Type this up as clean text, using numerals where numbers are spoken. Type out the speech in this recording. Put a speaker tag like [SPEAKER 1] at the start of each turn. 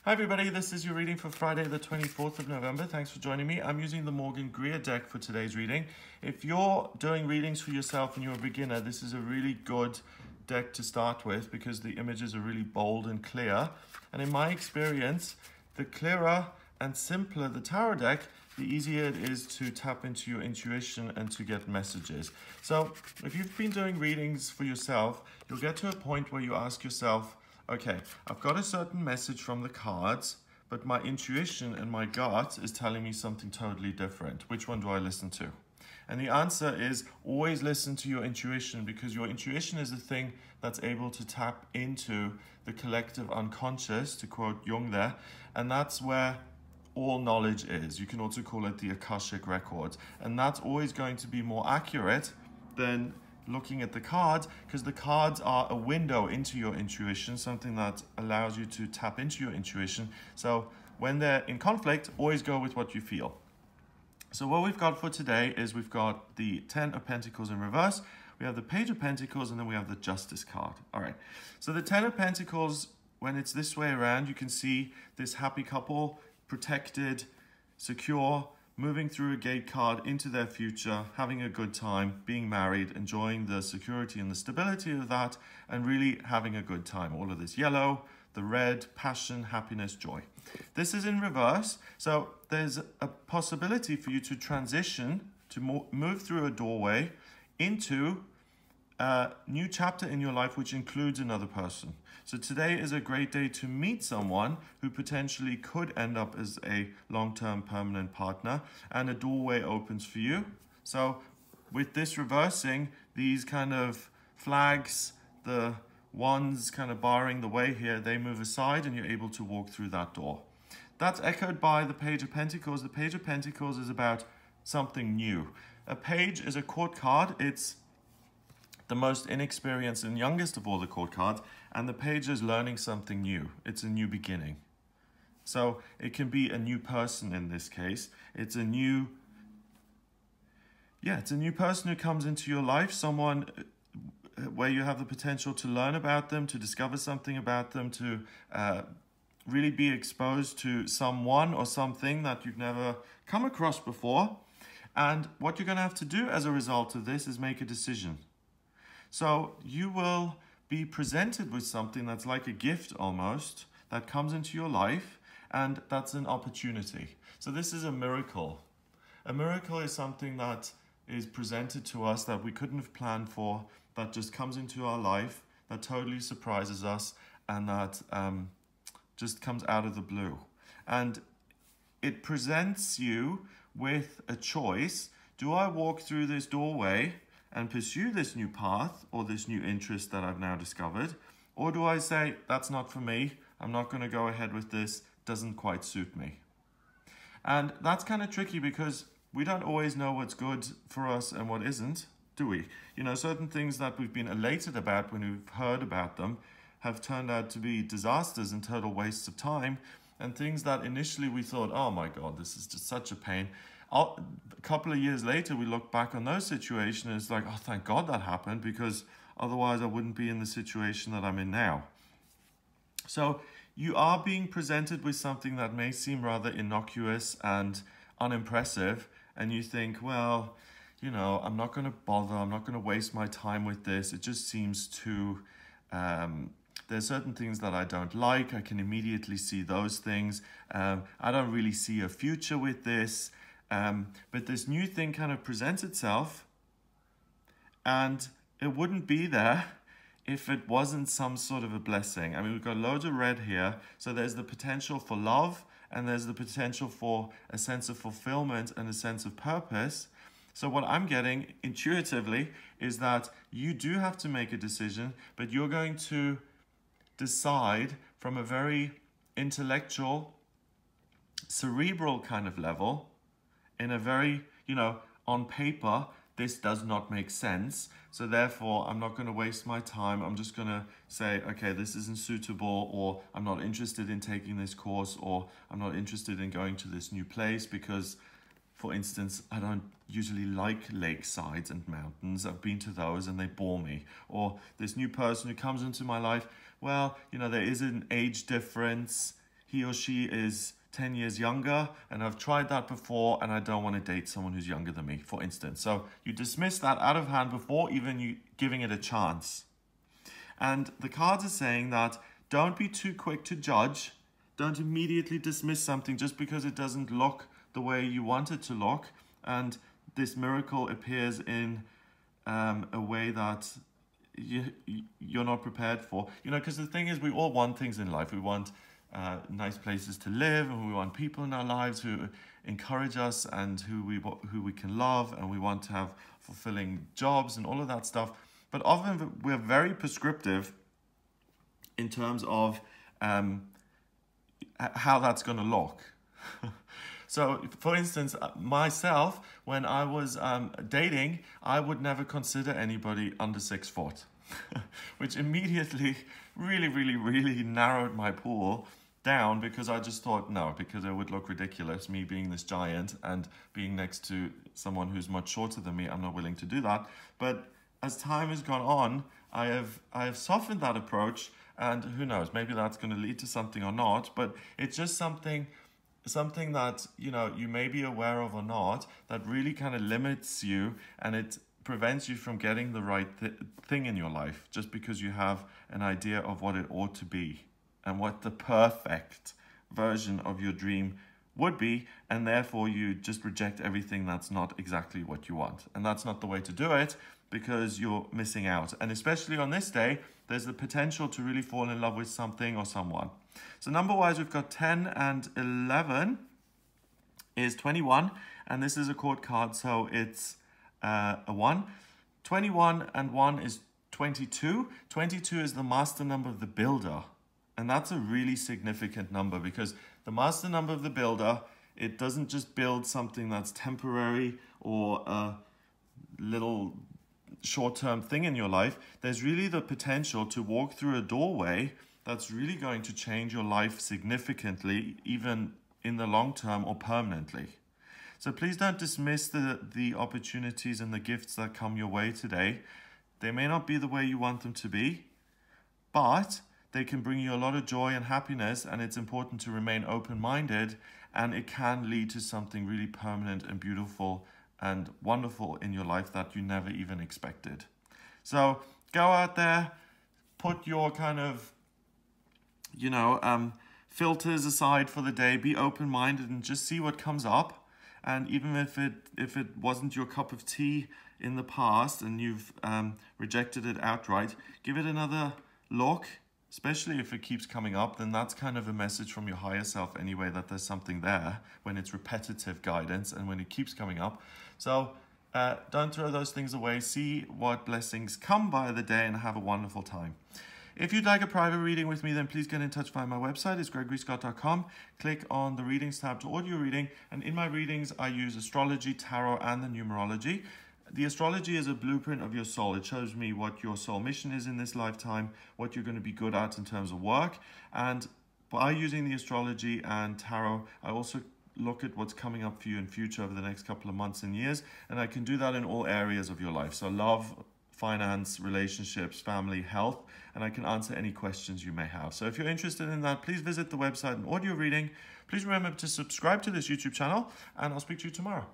[SPEAKER 1] Hi everybody, this is your reading for Friday the 24th of November. Thanks for joining me. I'm using the Morgan Greer deck for today's reading. If you're doing readings for yourself and you're a beginner, this is a really good deck to start with because the images are really bold and clear. And in my experience, the clearer and simpler the tarot deck, the easier it is to tap into your intuition and to get messages. So if you've been doing readings for yourself, you'll get to a point where you ask yourself, okay, I've got a certain message from the cards, but my intuition and my gut is telling me something totally different. Which one do I listen to? And the answer is always listen to your intuition, because your intuition is the thing that's able to tap into the collective unconscious, to quote Jung there, and that's where all knowledge is. You can also call it the Akashic records, and that's always going to be more accurate than looking at the cards, because the cards are a window into your intuition, something that allows you to tap into your intuition. So when they're in conflict, always go with what you feel. So what we've got for today is we've got the 10 of Pentacles in reverse, we have the Page of Pentacles, and then we have the Justice card. All right, so the 10 of Pentacles, when it's this way around, you can see this happy couple, protected, secure, moving through a gate card into their future, having a good time, being married, enjoying the security and the stability of that, and really having a good time. All of this yellow, the red, passion, happiness, joy. This is in reverse, so there's a possibility for you to transition, to move through a doorway into a new chapter in your life, which includes another person. So today is a great day to meet someone who potentially could end up as a long-term permanent partner, and a doorway opens for you. So with this reversing, these kind of flags, the ones kind of barring the way here, they move aside and you're able to walk through that door. That's echoed by the Page of Pentacles. The Page of Pentacles is about something new. A page is a court card. It's the most inexperienced and youngest of all the court cards, and the page is learning something new. It's a new beginning. So it can be a new person in this case. It's a new person who comes into your life, someone where you have the potential to learn about them, to discover something about them, to really be exposed to someone or something that you've never come across before. And what you're going to have to do as a result of this is make a decision. So you will be presented with something that's like a gift almost, that comes into your life, and that's an opportunity. So this is a miracle. A miracle is something that is presented to us that we couldn't have planned for, that just comes into our life, that totally surprises us, and that just comes out of the blue. And it presents you with a choice. Do I walk through this doorway and pursue this new path or this new interest that I've now discovered? Or do I say, that's not for me, I'm not going to go ahead with this, doesn't quite suit me? And that's kind of tricky because we don't always know what's good for us and what isn't, do we? You know, certain things that we've been elated about when we've heard about them have turned out to be disasters and total wastes of time, and things that initially we thought, oh my God, this is just such a pain. A couple of years later, we look back on those situations and it's like, oh, thank God that happened, because otherwise I wouldn't be in the situation that I'm in now. So you are being presented with something that may seem rather innocuous and unimpressive, and you think, well, you know, I'm not going to bother, I'm not going to waste my time with this. It just seems too... there's certain things that I don't like. I can immediately see those things. I don't really see a future with this. But this new thing kind of presents itself, and it wouldn't be there if it wasn't some sort of a blessing. I mean, we've got loads of red here, so there's the potential for love, and there's the potential for a sense of fulfillment and a sense of purpose. So what I'm getting intuitively is that you do have to make a decision, but you're going to decide from a very intellectual, cerebral kind of level, in a very, you know, on paper, this does not make sense. So therefore, I'm not going to waste my time. I'm just going to say, okay, this isn't suitable, or I'm not interested in taking this course, or I'm not interested in going to this new place because, for instance, I don't usually like lakesides and mountains. I've been to those and they bore me. Or this new person who comes into my life, well, you know, there is an age difference. he or she is 10 years younger, and I've tried that before, and I don't want to date someone who's younger than me, for instance. So you dismiss that out of hand before even you giving it a chance. And the cards are saying that don't be too quick to judge. Don't immediately dismiss something just because it doesn't look the way you want it to look. And this miracle appears in a way that you're not prepared for. You know, because the thing is, we all want things in life. We want nice places to live, and we want people in our lives who encourage us and who we can love, and we want to have fulfilling jobs and all of that stuff. But often we're very prescriptive in terms of how that's going to look. So, for instance, myself, when I was dating, I would never consider anybody under 6 foot, which immediately really narrowed my pool down, because I just thought, no, because it would look ridiculous, me being this giant and being next to someone who's much shorter than me. I'm not willing to do that. But as time has gone on, I have softened that approach, and who knows, maybe that's going to lead to something or not, but it's just something that, you know, you may be aware of or not, that really kind of limits you, and it prevents you from getting the right thing in your life, just because you have an idea of what it ought to be and what the perfect version of your dream would be, and therefore you just reject everything that's not exactly what you want. And that's not the way to do it, because you're missing out. And especially on this day, there's the potential to really fall in love with something or someone. So number-wise, we've got 10 and 11 is 21, and this is a court card, so it's a 1. 21 and 1 is 22. 22 is the master number of the builder, and that's a really significant number, because the master number of the builder, it doesn't just build something that's temporary or a little short-term thing in your life. There's really the potential to walk through a doorway that's really going to change your life significantly, even in the long term or permanently. So please don't dismiss the opportunities and the gifts that come your way today. They may not be the way you want them to be, but they can bring you a lot of joy and happiness, and it's important to remain open-minded, and it can lead to something really permanent and beautiful and wonderful in your life that you never even expected. So go out there, put your kind of, you know, filters aside for the day, be open-minded and just see what comes up. And even if it wasn't your cup of tea in the past and you've rejected it outright, give it another look. Especially if it keeps coming up, then that's kind of a message from your higher self anyway, that there's something there when it's repetitive guidance and when it keeps coming up. So don't throw those things away. See what blessings come by the day and have a wonderful time. If you'd like a private reading with me, then please get in touch via my website. It's gregoryscott.com. Click on the readings tab to audio reading. And in my readings, I use astrology, tarot, and the numerology. The astrology is a blueprint of your soul. It shows me what your soul mission is in this lifetime, what you're going to be good at in terms of work. And by using the astrology and tarot, I also look at what's coming up for you in future over the next couple of months and years. And I can do that in all areas of your life. So love, finance, relationships, family, health, and I can answer any questions you may have. So if you're interested in that, please visit the website and audio reading. Please remember to subscribe to this YouTube channel, and I'll speak to you tomorrow.